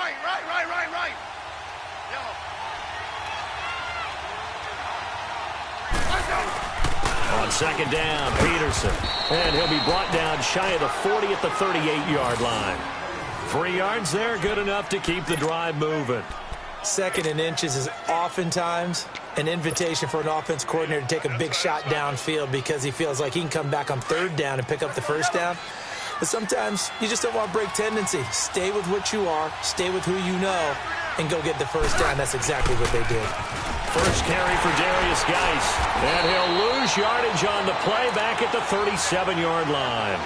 Right. On second down, Peterson. And he'll be brought down shy of the 40 at the 38-yard line. 3 yards there, good enough to keep the drive moving. Second and inches is oftentimes an invitation for an offense coordinator to take a big shot downfield because he feels like he can come back on third down and pick up the first down. But sometimes you just don't want to break tendency. Stay with what you are, stay with who you know, and go get the first down. That's exactly what they did. First carry for Darius Geis. And he'll lose yardage on the play back at the 37-yard line.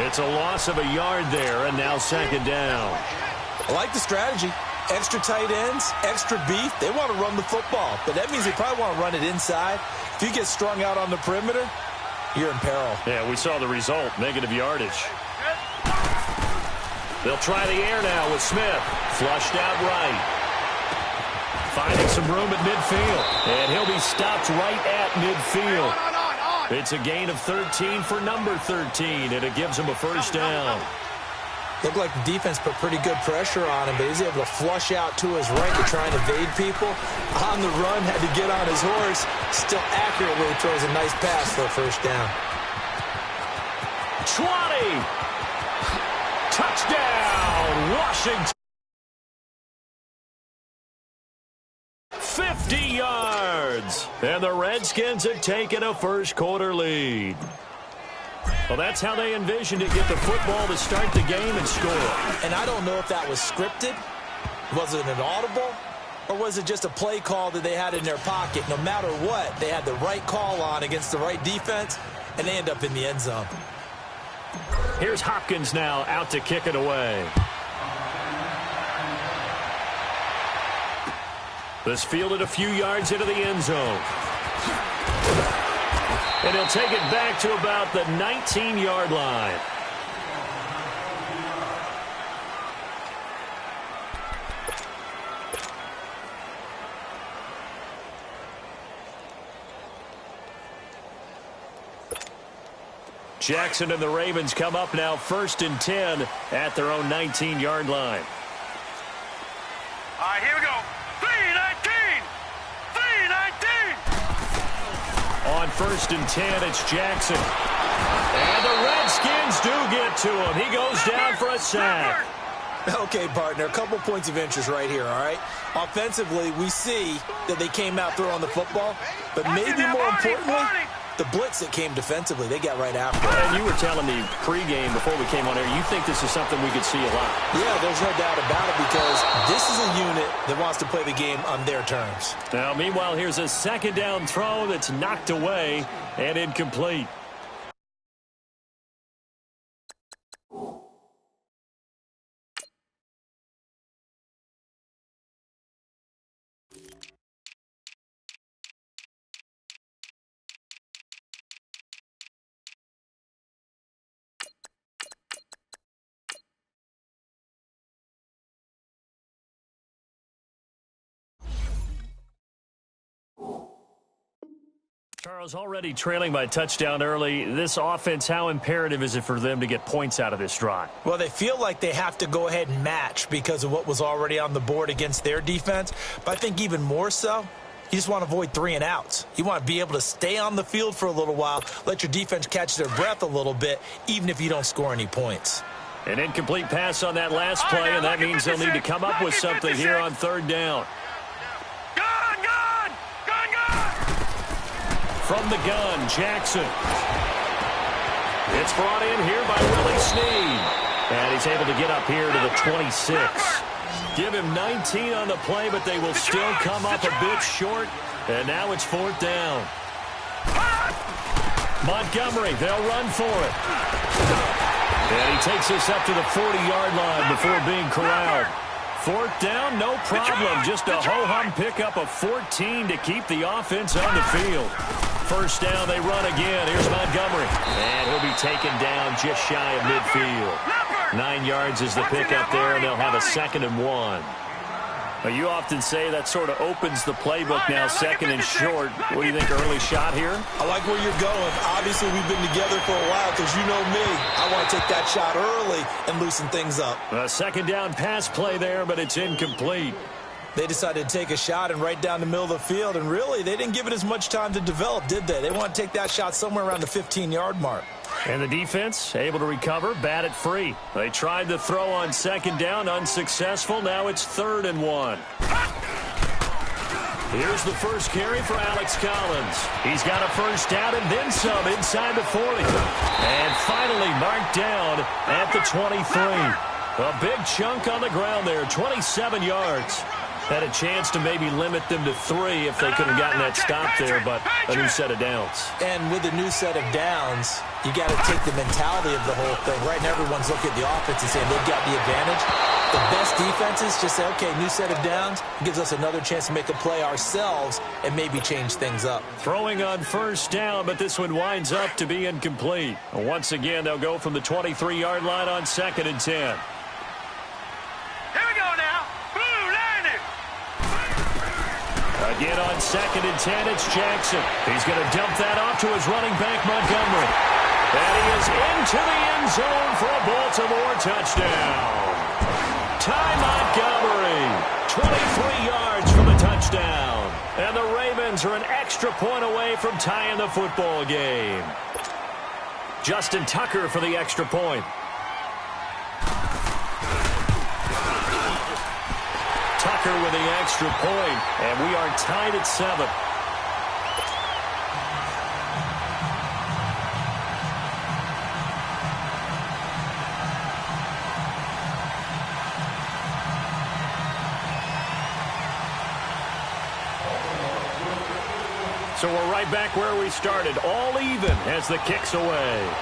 It's a loss of a yard there, and now second down. I like the strategy. Extra tight ends, extra beef. They want to run the football, but that means they probably want to run it inside. If you get strung out on the perimeter, you're in peril. Yeah, we saw the result, negative yardage. They'll try the air now with Smith. Flushed out right. Finding some room at midfield. And he'll be stopped right at midfield. It's a gain of 13 for number 13, and it gives him a first down. Looked like the defense put pretty good pressure on him, but he's able to flush out to his right to try and evade people. On the run, had to get on his horse. Still accurately throws a nice pass for a first down. 20! Touchdown, Washington! 50 yards! And the Redskins have taken a first-quarter lead. Well, that's how they envisioned it, get the football to start the game and score. And I don't know if that was scripted. Was it an audible? Or was it just a play call that they had in their pocket? No matter what, they had the right call on against the right defense, and they end up in the end zone. Here's Hopkins now out to kick it away. This fielded a few yards into the end zone. And he'll take it back to about the 19-yard line. Jackson and the Ravens come up now 1st and 10 at their own 19-yard line. All right, here we go. 3-19! On 1st and 10, it's Jackson. And the Redskins do get to him. He goes down for a sack. Okay, partner, a couple points of interest right here, all right? Offensively, we see that they came out throwing the football, but maybe more importantly, the blitz that came defensively, they got right after it. And you were telling me pregame before we came on air, you think this is something we could see a lot. Yeah, there's no doubt about it because this is a unit that wants to play the game on their terms. Now, meanwhile, here's a second down throw that's knocked away and incomplete. Charles, already trailing by a touchdown early. This offense, how imperative is it for them to get points out of this drive? Well, they feel like they have to go ahead and match because of what was already on the board against their defense. But I think even more so, you just want to avoid 3 and outs. You want to be able to stay on the field for a little while, let your defense catch their breath a little bit, even if you don't score any points. An incomplete pass on that last play, and that means they'll need to come up with something here on 3rd down. From the gun, Jackson. It's brought in here by Willie Snead. And he's able to get up here to the 26. Give him 19 on the play, but they will still come up a bit short. And now it's 4th down. Montgomery, they'll run for it. And he takes this up to the 40-yard line before being corralled. 4th down, no problem. Just a ho-hum pickup of 14 to keep the offense on the field. 1st down, they run again. Here's Montgomery. And he'll be taken down just shy of midfield. 9 yards is the pickup there, and they'll have a 2nd and 1. Well, you often say that sort of opens the playbook now, second and short. What do you think, early shot here? I like where you're going. Obviously, we've been together for a while because you know me. I want to take that shot early and loosen things up. A second down pass play there, but it's incomplete. They decided to take a shot and right down the middle of the field, and really, they didn't give it as much time to develop, did they? They want to take that shot somewhere around the 15-yard mark. And the defense able to recover, bat it free. They tried to throw on second down, unsuccessful. Now it's 3rd and 1. Here's the first carry for Alex Collins. He's got a first down and then some inside the 40. And finally marked down at the 23. A big chunk on the ground there, 27 yards. Had a chance to maybe limit them to 3 if they could have gotten that stop there, but a new set of downs. And with a new set of downs, you got to take the mentality of the whole thing. Right now, everyone's looking at the offense and saying they've got the advantage. The best defenses just say, okay, new set of downs. It gives us another chance to make a play ourselves and maybe change things up. Throwing on first down, but this one winds up to be incomplete. Once again, they'll go from the 23-yard line on 2nd and 10. Here we go now. Blue landing. Again on 2nd and 10, it's Jackson. He's going to dump that off to his running back, Montgomery. And he is into the end zone for a Baltimore touchdown. Ty Montgomery, 23 yards from the touchdown. And the Ravens are an extra point away from tying the football game. Justin Tucker for the extra point. Tucker with the extra point, and we are tied at 7. So we're right back where we started, all even as the kick's away.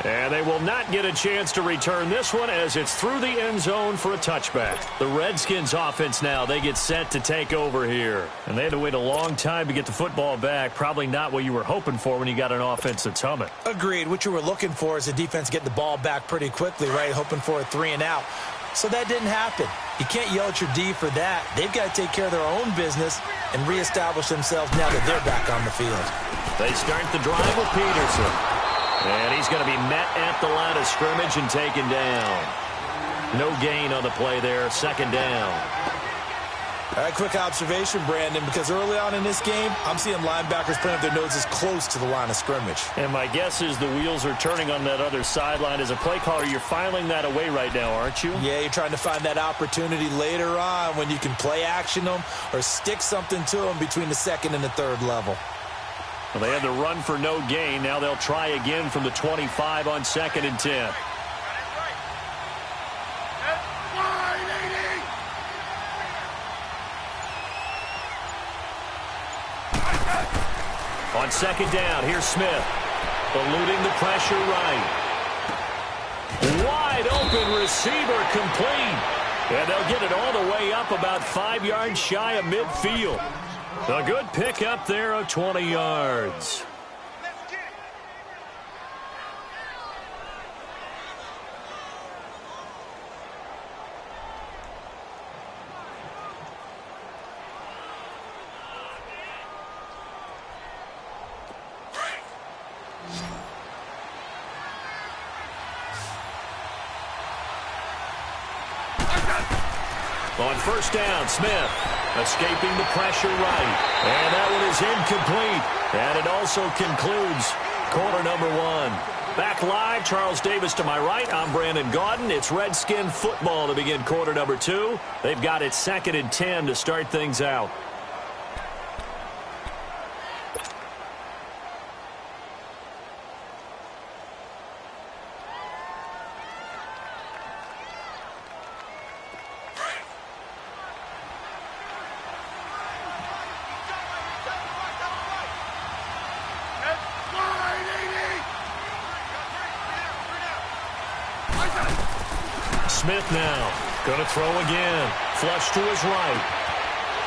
And they will not get a chance to return this one as it's through the end zone for a touchback. The Redskins offense now, they get set to take over here. And they had to wait a long time to get the football back. Probably not what you were hoping for when you got an offense that's humming. Agreed. What you were looking for is the defense getting the ball back pretty quickly, right? Hoping for a 3 and out. So that didn't happen. You can't yell at your D for that. They've got to take care of their own business and reestablish themselves now that they're back on the field. They start the drive with Peterson. And he's going to be met at the line of scrimmage and taken down. No gain on the play there, 2nd down. All right, quick observation, Brandon, because early on in this game, I'm seeing linebackers putting up their noses close to the line of scrimmage. And my guess is the wheels are turning on that other sideline. As a play caller, you're filing that away right now, aren't you? Yeah, you're trying to find that opportunity later on when you can play action them or stick something to them between the 2nd and the 3rd level. Well, they had the run for no gain. Now they'll try again from the 25 on 2nd and 10. On 2nd down, here's Smith. Eluding the pressure right. Wide open receiver complete. And they'll get it all the way up about 5 yards shy of midfield. A good pickup there of 20 yards. On first down, Smith escaping the pressure right. And that one is incomplete. And it also concludes quarter number 1. Back live, Charles Davis to my right. I'm Brandon Gaudin. It's Redskin football to begin quarter number 2. They've got it 2nd and 10 to start things out. Smith now going to throw again. Flush to his right.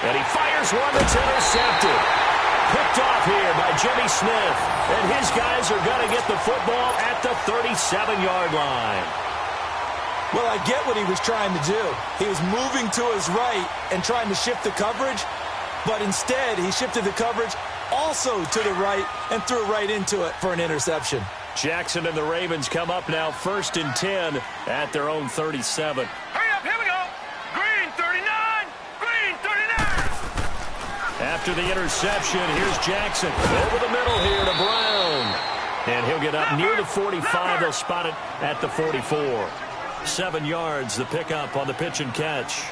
And he fires one that's intercepted. Picked off here by Jimmy Smith. And his guys are going to get the football at the 37-yard line. Well, I get what he was trying to do. He was moving to his right and trying to shift the coverage, but instead he shifted the coverage also to the right and threw right into it for an interception. Jackson and the Ravens come up now 1st and 10 at their own 37. Hurry up, here we go. Green 39, green 39. After the interception, here's Jackson. Over the middle here to Brown. And he'll get up near the 45. They'll spot it at the 44. 7 yards, the pickup on the pitch and catch.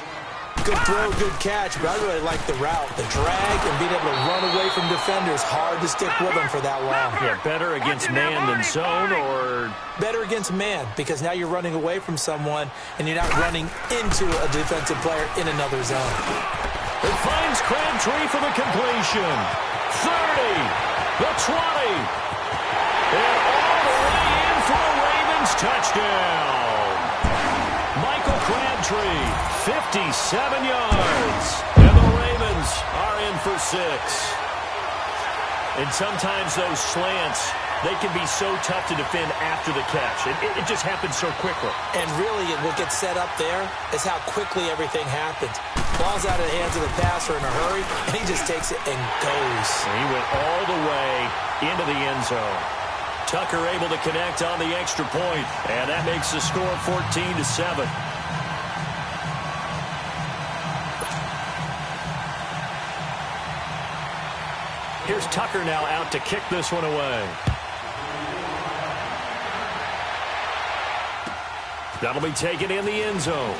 Good throw, good catch, but I really like the route. The drag and being able to run away from defenders. Hard to stick with them for that long. Yeah, better against man than zone, or? Better against man, because now you're running away from someone and you're not running into a defensive player in another zone. It finds Crabtree for the completion. 30, the 20, and all the way in for a Ravens touchdown. Michael Crabtree, 57 yards, and the Ravens are in for 6. And sometimes those slants, they can be so tough to defend after the catch. It just happens so quickly. And really, what gets set up there is how quickly everything happens. Ball's out of the hands of the passer in a hurry, and he just takes it and goes. And he went all the way into the end zone. Tucker able to connect on the extra point, and that makes the score 14-7. Here's Tucker now out to kick this one away. That'll be taken in the end zone.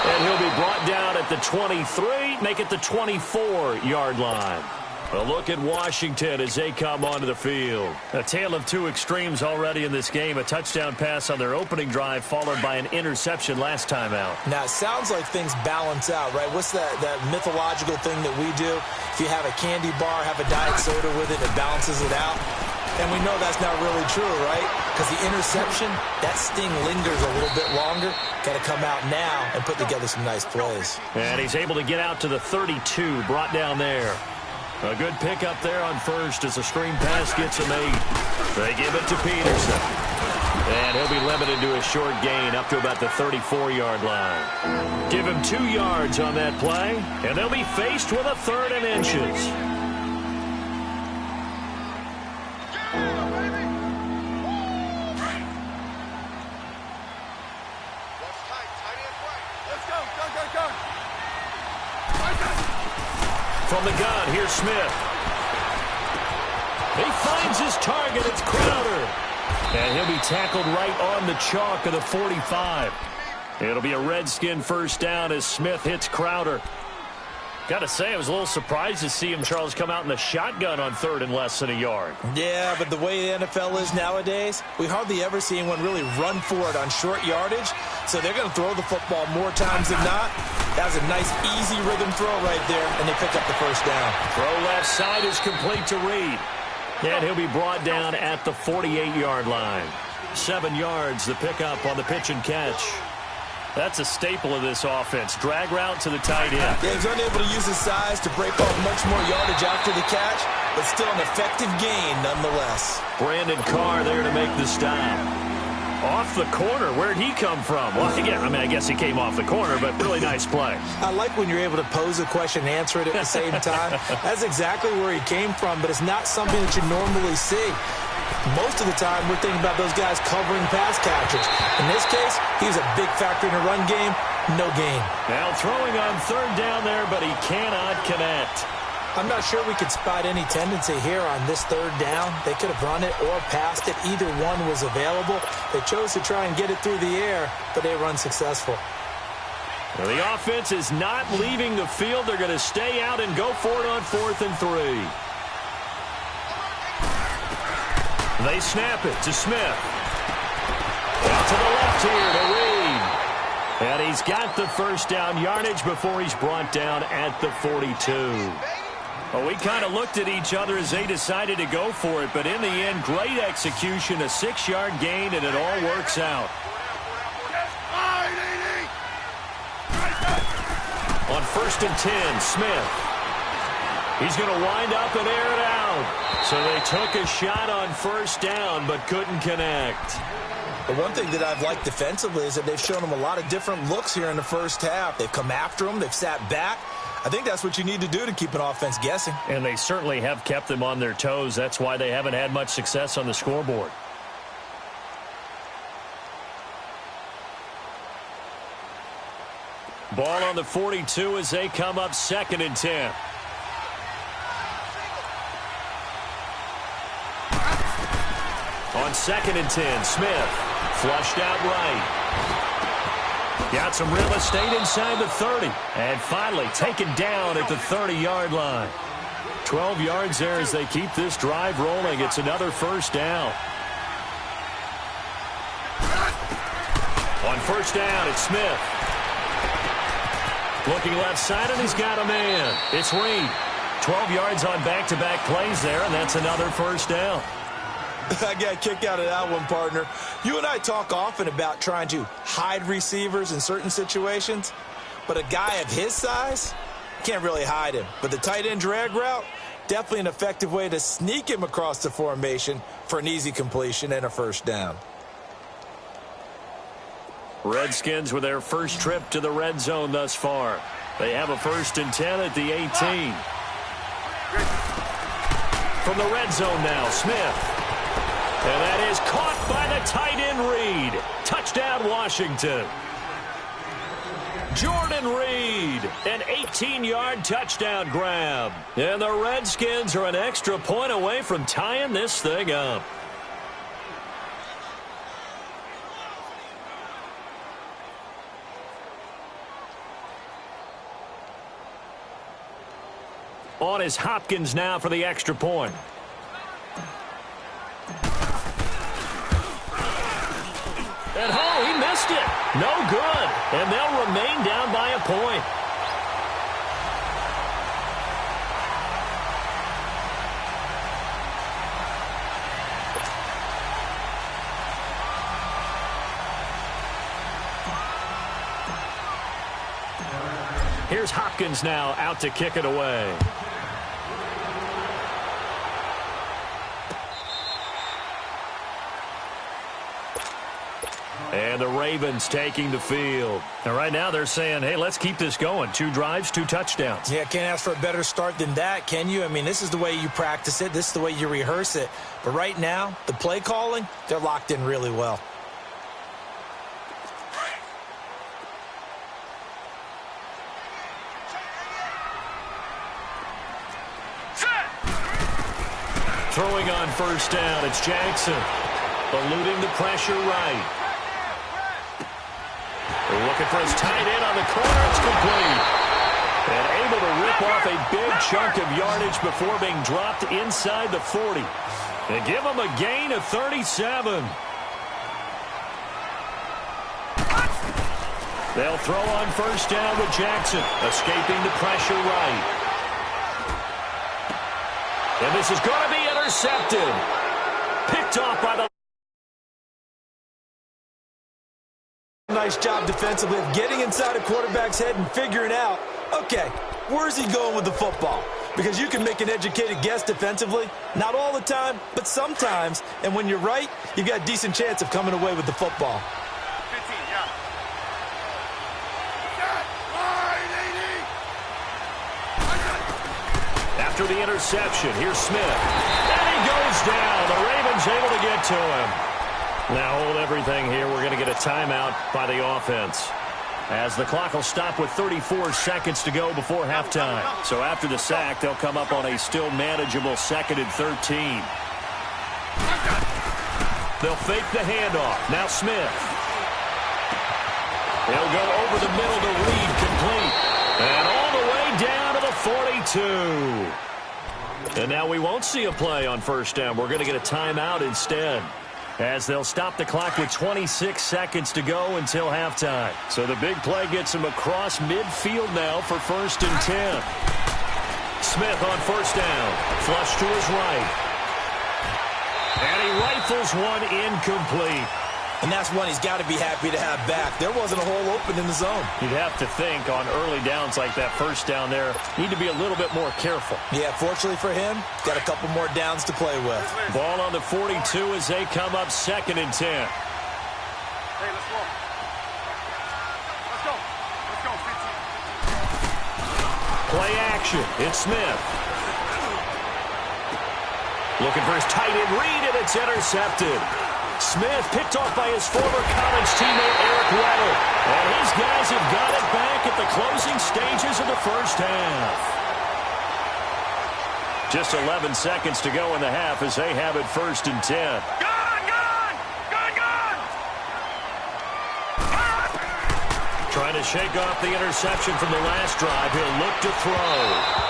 And he'll be brought down at the 23, make it the 24-yard line. A look at Washington as they come onto the field. A tale of two extremes already in this game. A touchdown pass on their opening drive followed by an interception last time out. Now, it sounds like things balance out, right? What's that mythological thing that we do? If you have a candy bar, have a diet soda with it, it balances it out. And we know that's not really true, right? Because the interception, that sting lingers a little bit longer. Got to come out now and put together some nice plays. And he's able to get out to the 32, brought down there. A good pickup there on first as the screen pass gets him 8. They give it to Peterson. And he'll be limited to a short gain up to about the 34-yard line. Give him 2 yards on that play, and they'll be faced with a 3rd and inches. From the gun, here's Smith. He finds his target. It's Crowder. And he'll be tackled right on the chalk of the 45. It'll be a Redskin first down as Smith hits Crowder. Got to say, I was a little surprised to see him, Charles, come out in the shotgun on 3rd and less than a yard. Yeah, but the way the NFL is nowadays, we hardly ever see anyone really run for it on short yardage. So they're going to throw the football more times than not. That was a nice, easy rhythm throw right there, and they pick up the first down. Throw left side is complete to Reed. And he'll be brought down at the 48-yard line. 7 yards, the pickup on the pitch and catch. That's a staple of this offense. Drag route to the tight end. Yeah, he's unable to use his size to break off much more yardage after the catch, but still an effective gain nonetheless. Brandon Carr there to make the stop. Off the corner. Where'd he come from? Well, again, I guess he came off the corner, but really nice play. I like when you're able to pose a question and answer it at the same time. That's exactly where he came from, but it's not something that you normally see. Most of the time, we're thinking about those guys covering pass catchers. In this case, he's a big factor in the run game. No gain. Now throwing on 3rd down there, but he cannot connect. I'm not sure we could spot any tendency here on this 3rd down. They could have run it or passed it. Either one was available. They chose to try and get it through the air, but they run successful. Well, the offense is not leaving the field. They're going to stay out and go for it on 4th and 3. They snap it to Smith. Out to the left here to Reed. And he's got the first down yardage before he's brought down at the 42. Well, we kind of looked at each other as they decided to go for it, but in the end, great execution, a 6-yard gain, and it all works out. On 1st and 10, Smith. He's going to wind up and air it out. So they took a shot on first down but couldn't connect. The one thing that I've liked defensively is that they've shown them a lot of different looks here in the first half. They've come after them. They've sat back. I think that's what you need to do to keep an offense guessing. And they certainly have kept them on their toes. That's why they haven't had much success on the scoreboard. Ball on the 42 as they come up 2nd and 10. On 2nd and 10, Smith flushed out right. Got some real estate inside the 30. And finally taken down at the 30-yard line. 12 yards there as they keep this drive rolling. It's another first down. On first down, it's Smith. Looking left side, and he's got a man. It's Reed. 12 yards on back-to-back plays there, and that's another first down. I got a kick out of that one, partner. You and I talk often about trying to hide receivers in certain situations, but a guy of his size can't really hide him. But the tight end drag route, definitely an effective way to sneak him across the formation for an easy completion and a first down. Redskins with their first trip to the red zone thus far. They have a 1st and 10 at the 18. From the red zone now, Smith. And that is caught by the tight end Reed. Touchdown, Washington. Jordan Reed, an 18-yard touchdown grab. And the Redskins are an extra point away from tying this thing up. On is Hopkins now for the extra point. And he missed it. No good. And they'll remain down by a point. Here's Hopkins now out to kick it away. And the Ravens taking the field. And right now they're saying, hey, let's keep this going. 2 drives, 2 touchdowns. Yeah, can't ask for a better start than that, can you? I mean, this is the way you practice it. This is the way you rehearse it. But right now, the play calling, they're locked in really well. Throwing on first down, it's Jackson. Eluding the pressure right. They're looking for his tight end on the corner. It's complete. And able to rip off a big chunk of yardage before being dropped inside the 40. They give him a gain of 37. They'll throw on first down with Jackson, escaping the pressure right. And this is going to be intercepted. Picked off by the... Nice job defensively of getting inside a quarterback's head and figuring out, okay, where's he going with the football? Because you can make an educated guess defensively, not all the time, but sometimes. And when you're right, you've got a decent chance of coming away with the football. 15, yeah. After the interception, here's Smith. And he goes down. The Ravens able to get to him. Now hold everything here. We're going to get a timeout by the offense, as the clock will stop with 34 seconds to go before halftime. So after the sack, they'll come up on a still manageable 2nd and 13. They'll fake the handoff. Now Smith. They'll go over the middle to Reed, complete. And all the way down to the 42. And now we won't see a play on first down. We're going to get a timeout instead, as they'll stop the clock with 26 seconds to go until halftime. So the big play gets him across midfield now for 1st and 10. Smith on first down. Flush to his right. And he rifles one incomplete. And that's one he's got to be happy to have back. There wasn't a hole open in the zone. You'd have to think on early downs like that first down there, need to be a little bit more careful. Yeah, fortunately for him, got a couple more downs to play with. Ball on the 42 as they come up 2nd and 10. Hey, let's go. Let's go. Let's go, 15. Play action. It's Smith. Looking for his tight end read, and it's intercepted. Smith picked off by his former college teammate Eric Weddle. And his guys have got it back at the closing stages of the first half. Just 11 seconds to go in the half as they have it 1st and 10. Gone, gone! Gone, gone! Trying to shake off the interception from the last drive. He'll look to throw.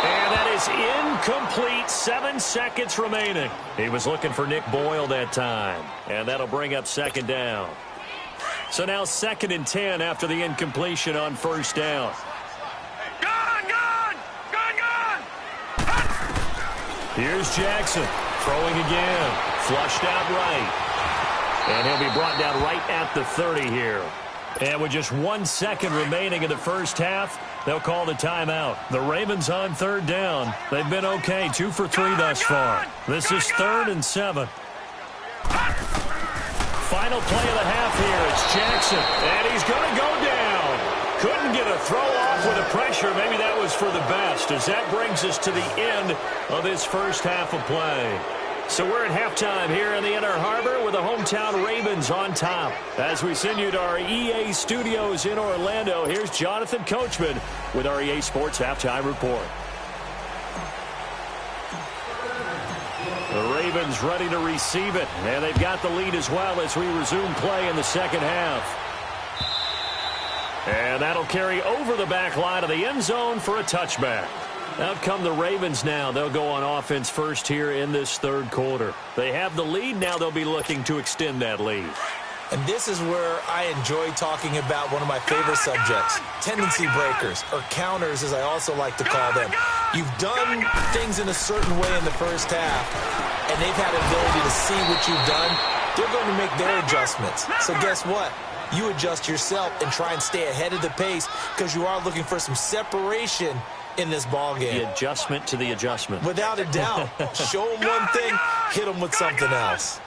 And that is incomplete. 7 seconds remaining. He was looking for Nick Boyle that time. And that'll bring up 2nd down. So now 2nd and 10 after the incompletion on 1st down. Gone, gone! Gone, gone! Here's Jackson. Throwing again. Flushed out right. And he'll be brought down right at the 30 here. And with just 1 second remaining in the first half, they'll call the timeout. The Ravens on 3rd down. They've been okay, 2 for 3 thus far. This is 3rd and 7. Final play of the half here. It's Jackson, and he's going to go down. Couldn't get a throw off with the pressure. Maybe that was for the best, as that brings us to the end of this first half of play. So we're at halftime here in the Inner Harbor with the hometown Ravens on top. As we send you to our EA studios in Orlando, here's Jonathan Coachman with our EA Sports Halftime Report. The Ravens ready to receive it, and they've got the lead as well as we resume play in the second half. And that'll carry over the back line of the end zone for a touchback. Out come the Ravens now. They'll go on offense first here in this 3rd quarter. They have the lead. Now they'll be looking to extend that lead. And this is where I enjoy talking about one of my favorite subjects, tendency breakers, or counters as I also like to call them. You've done things in a certain way in the first half, and they've had an ability to see what you've done. They're going to make their adjustments. So guess what? You adjust yourself and try and stay ahead of the pace because you are looking for some separation in this ball game. The adjustment to the adjustment. Without a doubt. Show them one thing, hit them with something else.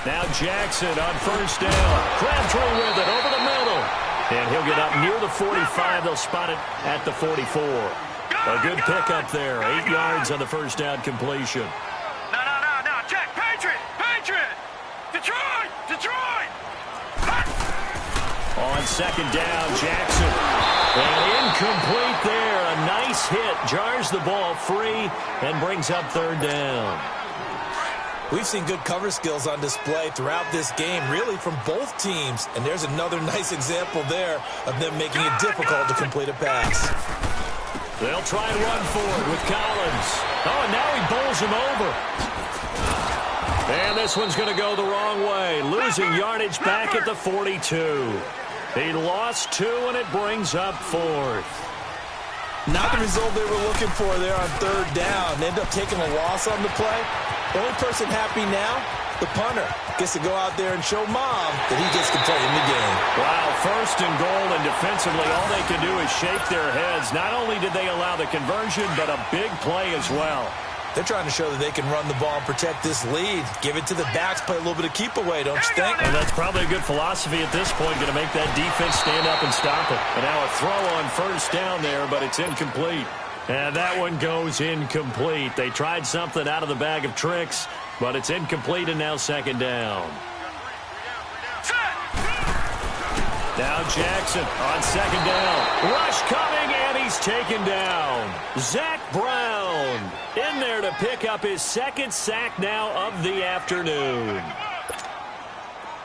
Now Jackson on 1st down. Crabtree with it over the middle. And he'll get up near the 45. They'll spot it at the 44. A good pickup there. 8 yards on the 1st down completion. No, Jack, Patriot! Detroit! On 2nd down, Jackson. And incomplete there. A nice hit. Jars the ball free and brings up 3rd down. We've seen good cover skills on display throughout this game, really from both teams. And there's another nice example there of them making it difficult to complete a pass. They'll try and run for it with Collins. Oh, and now he bowls him over. And this one's going to go the wrong way. Losing yardage back at the 42. He lost 2, and it brings up 4th. Not the result they were looking for there on 3rd down. They end up taking a loss on the play. The only person happy now, the punter, gets to go out there and show Mom that he gets to play in the game. Wow, 1st and goal, and defensively all they can do is shake their heads. Not only did they allow the conversion, but a big play as well. They're trying to show that they can run the ball and protect this lead. Give it to the backs, play a little bit of keep away, don't you think? And that's probably a good philosophy at this point, going to make that defense stand up and stop it. And now a throw on 1st down there, but it's incomplete. And that one goes incomplete. They tried something out of the bag of tricks, but it's incomplete and now 2nd down. Now Jackson on 2nd down. Rush coming, and he's taken down. Zach Brown in there to pick up his 2nd sack now of the afternoon.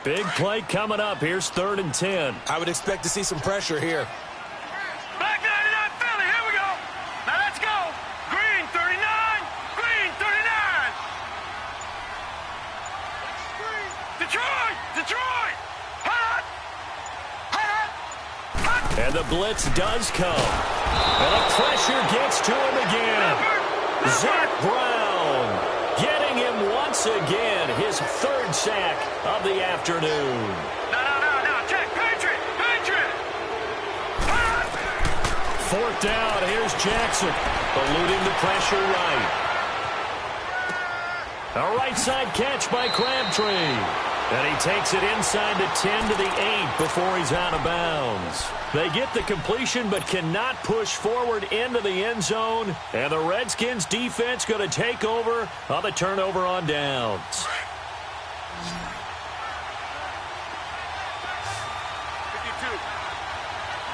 Big play coming up. Here's 3rd and 10. I would expect to see some pressure here. Black 99 Philly, here we go. Now let's go. Green 39, green 39. Detroit. Hot. And the blitz does come. And the pressure gets to him again. Zach Brown getting him once again, his third sack of the afternoon. No. Check. Patriot. Fourth down, here's Jackson, eluding the pressure right. A right side catch by Crabtree. And he takes it inside the 10 to the 8 before he's out of bounds. They get the completion but cannot push forward into the end zone. And the Redskins defense going to take over on the turnover on downs. 52.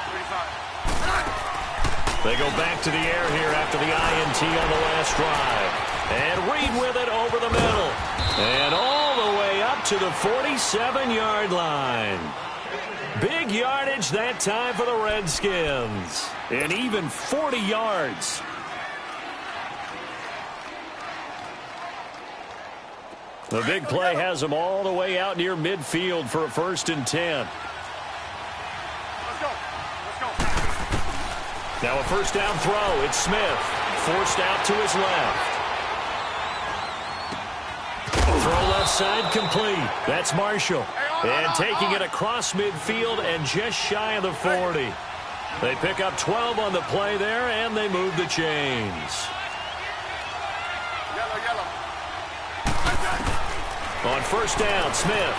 35. They go back to the air here after the INT on the last drive. And Reed with it over the middle. And all the way up to the 47-yard line. Big yardage that time for the Redskins. And even 40 yards. The big play has them all the way out near midfield for a 1st and 10. Let's go. Now a first down throw. It's Smith. Forced out to his left. Throw left side complete. That's Marshall. And taking it across midfield and just shy of the 40. They pick up 12 on the play there, and they move the chains. Yellow. On first down, Smith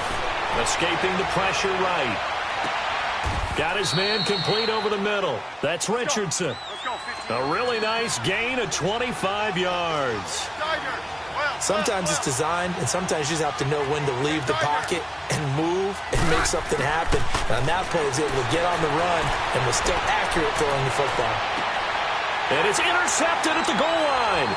escaping the pressure right. Got his man complete over the middle. That's Richardson. Let's go. 15. A really nice gain of 25 yards. Sometimes it's designed, and sometimes you just have to know when to leave the pocket and move and make something happen. And on that play, he was able to get on the run and was still accurate throwing the football. And it's intercepted at the goal line.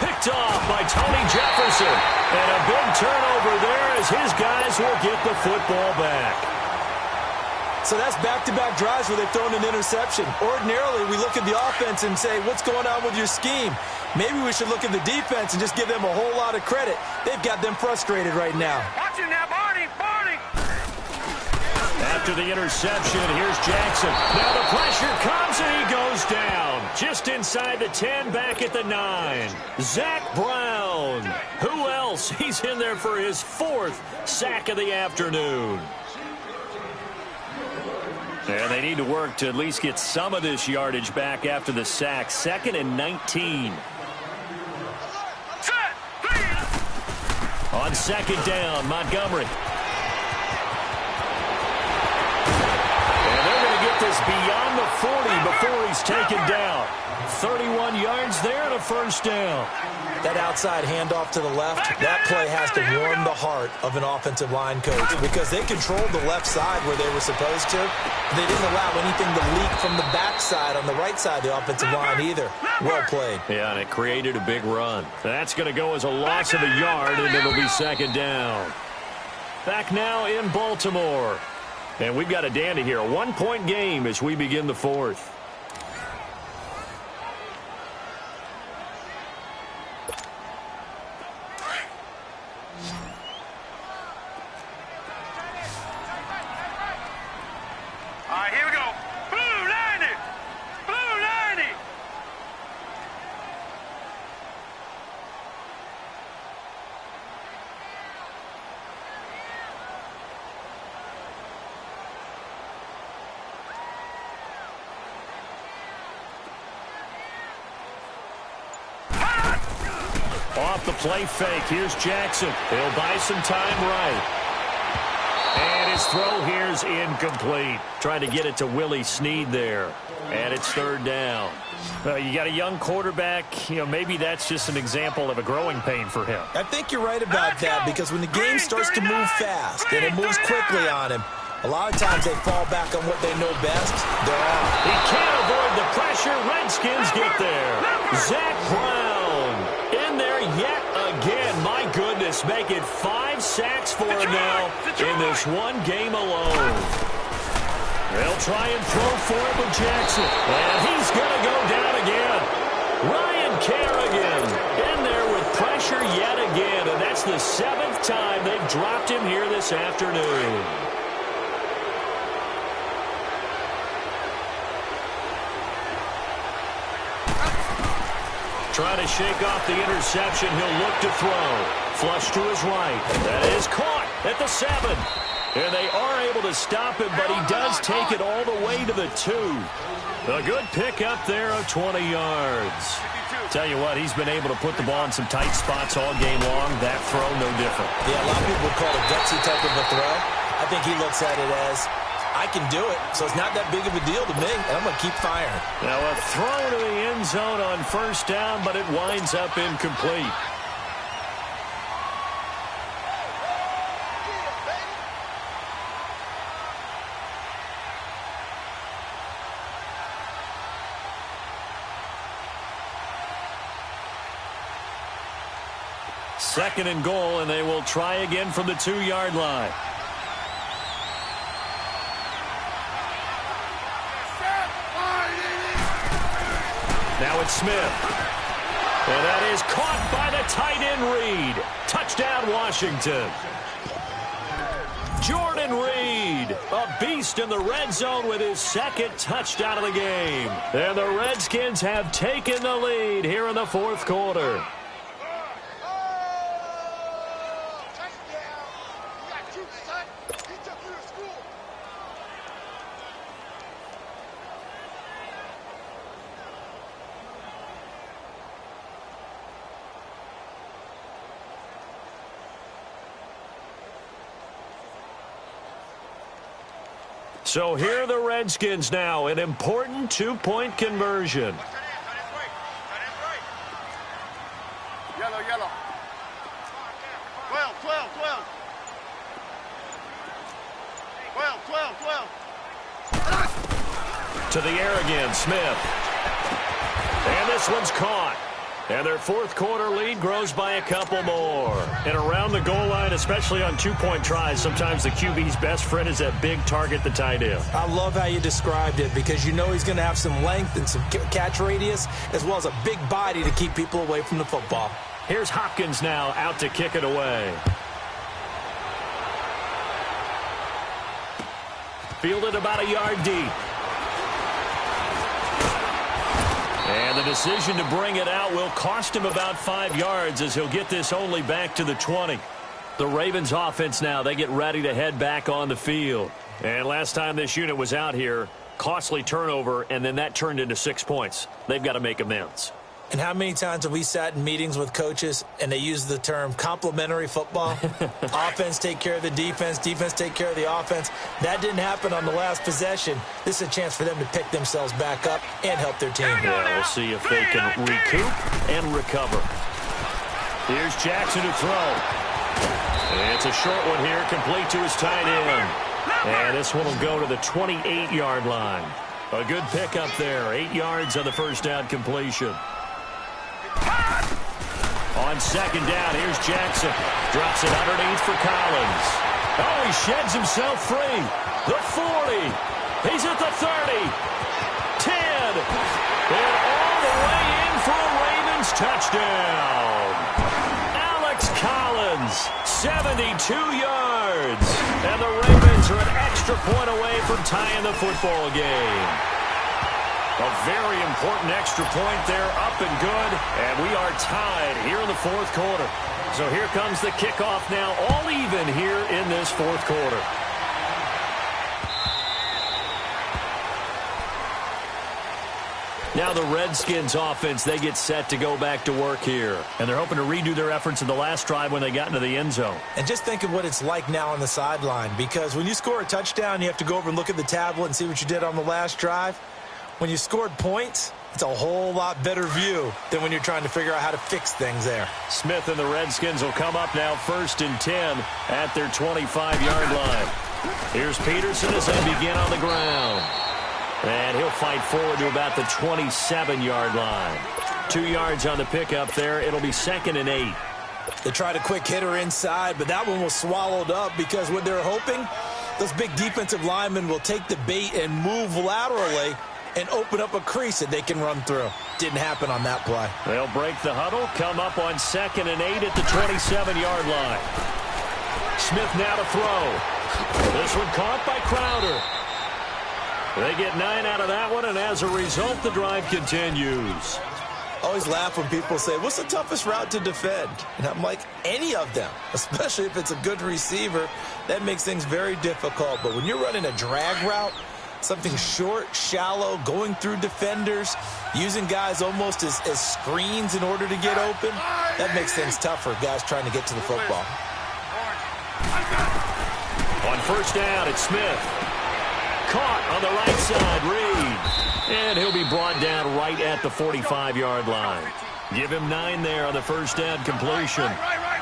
Picked off by Tony Jefferson. And a big turnover there as his guys will get the football back. So that's back-to-back drives where they've thrown an interception. Ordinarily, we look at the offense and say, what's going on with your scheme? Maybe we should look at the defense and just give them a whole lot of credit. They've got them frustrated right now. Watch him now, Barney. After the interception, here's Jackson. Now the pressure comes and he goes down. Just inside the 10, back at the 9. Zach Brown. Who else? He's in there for his 4th sack of the afternoon. And they need to work to at least get some of this yardage back after the sack. 2nd and 19. On 2nd down, Montgomery. And they're going to get this beyond the 40 before he's taken down. 31 yards there and a first down. That outside handoff to the left, that play has to warm the heart of an offensive line coach because they controlled the left side where they were supposed to. They didn't allow anything to leak from the backside on the right side of the offensive line either. Well played. Yeah, and it created a big run. That's going to go as a loss of a yard, and it'll be 2nd down. Back now in Baltimore. And we've got a dandy here. A 1-point game as we begin the 4th. All right, here we go. Blue 90. Blue 90. Off the play fake, here's Jackson. He'll buy some time right. And his throw here's incomplete. Trying to get it to Willie Snead there. And it's 3rd down. You got a young quarterback. You know, maybe that's just an example of a growing pain for him. I think you're right about that because when the game starts to move fast and it moves quickly on him, a lot of times they fall back on what they know best. They're out. He can't avoid the pressure. Redskins get there. Zach Brown in there yet again. My goodness, make it 5 sacks for him now in this one game alone. They'll try and throw for it with Jackson. And he's going to go down again. Ryan Kerrigan in there with pressure yet again. And that's the 7th time they've dropped him here this afternoon. Trying to shake off the interception. He'll look to throw. Flush to his right. That is caught at the 7. And they are able to stop him, but he does take it all the way to the 2. A good pickup there of 20 yards. Tell you what, he's been able to put the ball in some tight spots all game long. That throw, no different. Yeah, a lot of people would call it a gutsy type of a throw. I think he looks at it as, I can do it, so it's not that big of a deal to me, and I'm going to keep firing. Now a throw to the end zone on first down, but it winds up incomplete. Second and goal, and they will try again from the 2-yard line. Now it's Smith. And that is caught by the tight end Reed. Touchdown, Washington. Jordan Reed, a beast in the red zone with his second touchdown of the game. And the Redskins have taken the lead here in the fourth quarter. So here are the Redskins now, an important 2-point conversion. Yellow, yellow. 12, 12, 12. 12, 12, 12. To the air again, Smith. And this one's caught. And their fourth quarter lead grows by a couple more. And around the goal line, especially on 2-point tries, sometimes the QB's best friend is that big target, the tight end. I love how you described it because you know he's going to have some length and some catch radius as well as a big body to keep people away from the football. Here's Hopkins now out to kick it away. Fielded about a yard deep. And the decision to bring it out will cost him about 5 yards as he'll get this only back to the 20. The Ravens offense now, they get ready to head back on the field. And last time this unit was out here, costly turnover, and then that turned into 6 points. They've got to make amends. And how many times have we sat in meetings with coaches and they use the term complementary football? Offense take care of the defense, defense take care of the offense. That didn't happen on the last possession. This is a chance for them to pick themselves back up and help their team. Yeah, we'll see if they can recoup and recover. Here's Jackson to throw. It's a short one here, complete to his tight end. And this one will go to the 28-yard line. A good pickup there, 8 yards on the first down completion. On second down, here's Jackson. Drops it underneath for Collins. Oh, he sheds himself free. The 40. He's at the 30. 10. And all the way in for a Ravens touchdown. Alex Collins, 72 yards. And the Ravens are an extra point away from tying the football game. A very important extra point there, up and good, and we are tied here in the fourth quarter. So here comes the kickoff now, all even here in this fourth quarter. Now the Redskins offense, they get set to go back to work here. And they're hoping to redo their efforts in the last drive when they got into the end zone. And just think of what it's like now on the sideline, because when you score a touchdown, you have to go over and look at the tablet and see what you did on the last drive. When you scored points, it's a whole lot better view than when you're trying to figure out how to fix things there. Smith and the Redskins will come up now 1st and 10 at their 25-yard line. Here's Peterson as they begin on the ground. And he'll fight forward to about the 27-yard line. 2 yards on the pickup there. It'll be 2nd and 8. They tried a quick hitter inside, but that one was swallowed up because what they're hoping, those big defensive linemen will take the bait and move laterally and open up a crease that they can run through. Didn't happen on that play. They'll break the huddle, come up on 2nd and 8 at the 27-yard line. Smith now to throw. This one caught by Crowder. They get 9 out of that one, and as a result, the drive continues. Always laugh when people say, what's the toughest route to defend? And I'm like, any of them, especially if it's a good receiver. That makes things very difficult. But when you're running a drag route, something short, shallow, going through defenders, using guys almost as screens in order to get open, that makes things tough for guys trying to get to the football. On first down, it's Smith. Caught on the right side, Reed. And he'll be brought down right at the 45-yard line. Give him 9 there on the first down completion.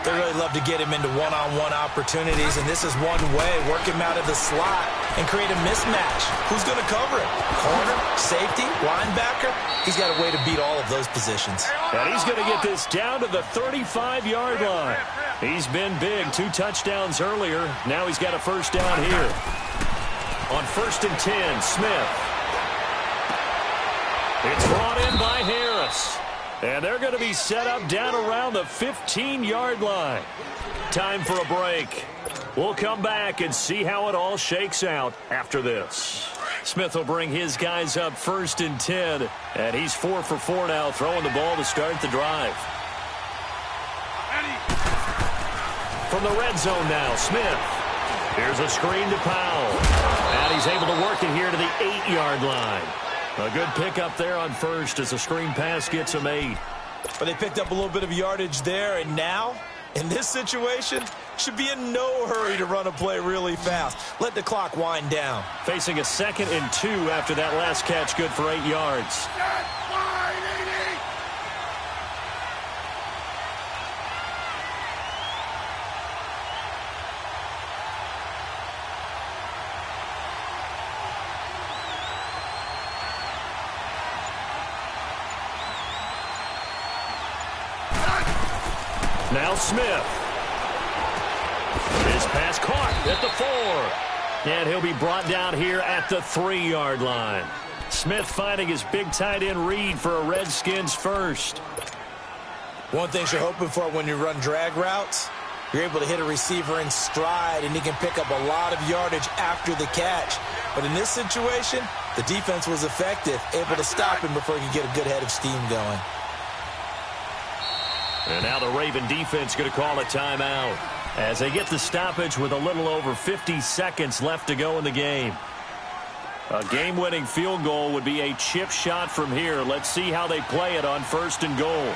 They really love to get him into one-on-one opportunities, and this is one way. Work him out of the slot and create a mismatch. Who's going to cover him? Corner, safety, linebacker? He's got a way to beat all of those positions. And he's going to get this down to the 35-yard line. He's been big. 2 touchdowns earlier. Now he's got a first down here. On first and 10, Smith. It's brought in by Harris. And they're going to be set up down around the 15-yard line. Time for a break. We'll come back and see how it all shakes out after this. Smith will bring his guys up first and 10. And he's 4 for 4 now, throwing the ball to start the drive. From the red zone now, Smith. Here's a screen to Powell. And he's able to work it here to the 8-yard line. A good pickup there on first as a screen pass gets him 8. But they picked up a little bit of yardage there, and now, in this situation, should be in no hurry to run a play really fast. Let the clock wind down. Facing a 2nd and 2 after that last catch, good for 8 yards. Now Smith. His pass caught at the 4. And he'll be brought down here at the 3-yard line. Smith finding his big tight end Reed for a Redskins first. One thing you're hoping for when you run drag routes, you're able to hit a receiver in stride, and he can pick up a lot of yardage after the catch. But in this situation, the defense was effective, able to stop him before he could get a good head of steam going. And now the Raven defense going to call a timeout as they get the stoppage with a little over 50 seconds left to go in the game. A game-winning field goal would be a chip shot from here. Let's see how they play it on first and goal.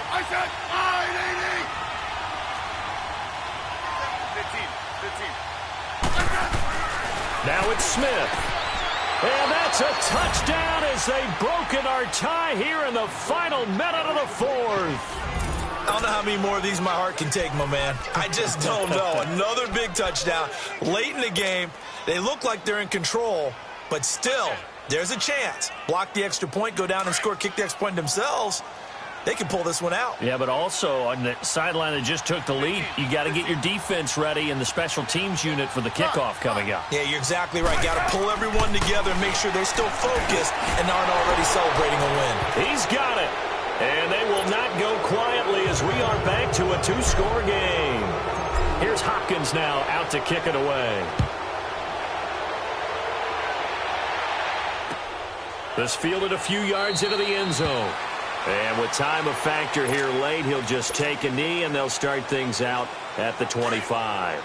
I said 15. Now it's Smith. And that's a touchdown as they've broken our tie here in the final minute of the 4th. I don't know how many more of these my heart can take, my man. I just don't know. Another big touchdown late in the game. They look like they're in control, but still, there's a chance. Block the extra point, go down and score, kick the extra point themselves. They can pull this one out. Yeah, but also on the sideline that just took the lead, you got to get your defense ready and the special teams unit for the kickoff coming up. Yeah, you're exactly right. Got to pull everyone together and make sure they're still focused and aren't already celebrating a win. He's got it. And they will not go quietly as we are back to a 2-score game. Here's Hopkins now out to kick it away. This fielded a few yards into the end zone. And with time a factor here late, he'll just take a knee, and they'll start things out at the 25.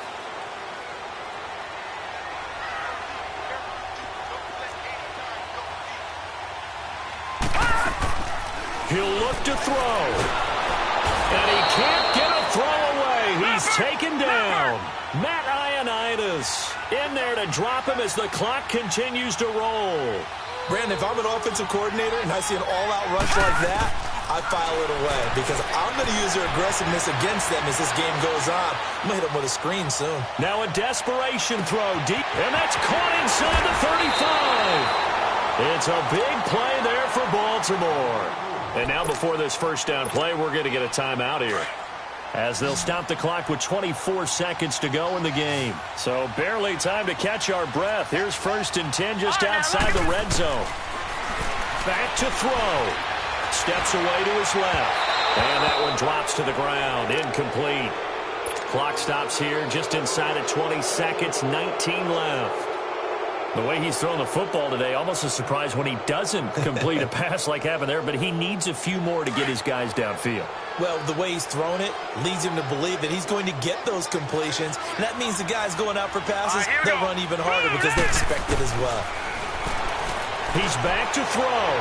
He'll look to throw. And he can't get a throw away. He's taken down. Matt Ioannidis in there to drop him as the clock continues to roll. Brandon, if I'm an offensive coordinator and I see an all-out rush like that, I file it away because I'm going to use their aggressiveness against them as this game goes on. I'm going to hit them with a screen soon. Now a desperation throw deep, and that's caught inside the 35. It's a big play there for Baltimore. And now before this first down play, we're going to get a timeout here, as they'll stop the clock with 24 seconds to go in the game. So barely time to catch our breath. Here's first and 10 just outside the red zone. Back to throw. Steps away to his left. And that one drops to the ground. Incomplete. Clock stops here just inside of 20 seconds. 19 left. The way he's thrown the football today, almost a surprise when he doesn't complete a pass like happened there, but he needs a few more to get his guys downfield. Well, the way he's thrown it leads him to believe that he's going to get those completions, and that means the guys going out for passes, they'll run even harder because they expect it as well. He's back to throw.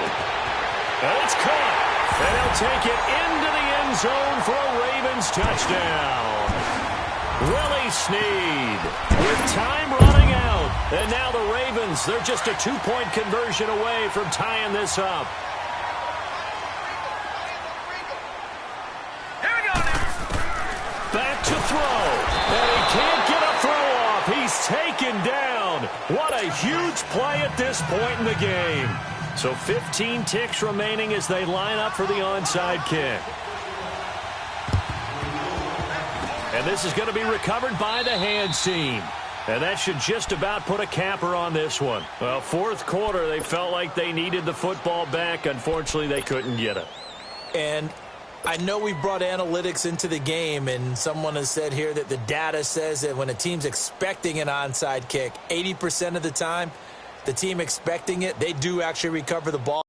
And it's caught. And he'll take it into the end zone for a Ravens touchdown. Willie Snead with time running out. And now the Ravens, they're just a 2-point conversion away from tying this up. Here we go now. Back to throw. And he can't get a throw off. He's taken down. What a huge play at this point in the game. So 15 ticks remaining as they line up for the onside kick. And this is going to be recovered by the hands team. And that should just about put a capper on this one. Well, fourth quarter, they felt like they needed the football back. Unfortunately, they couldn't get it. And I know we brought analytics into the game, and someone has said here that the data says that when a team's expecting an onside kick, 80% of the time, the team expecting it, they do actually recover the ball.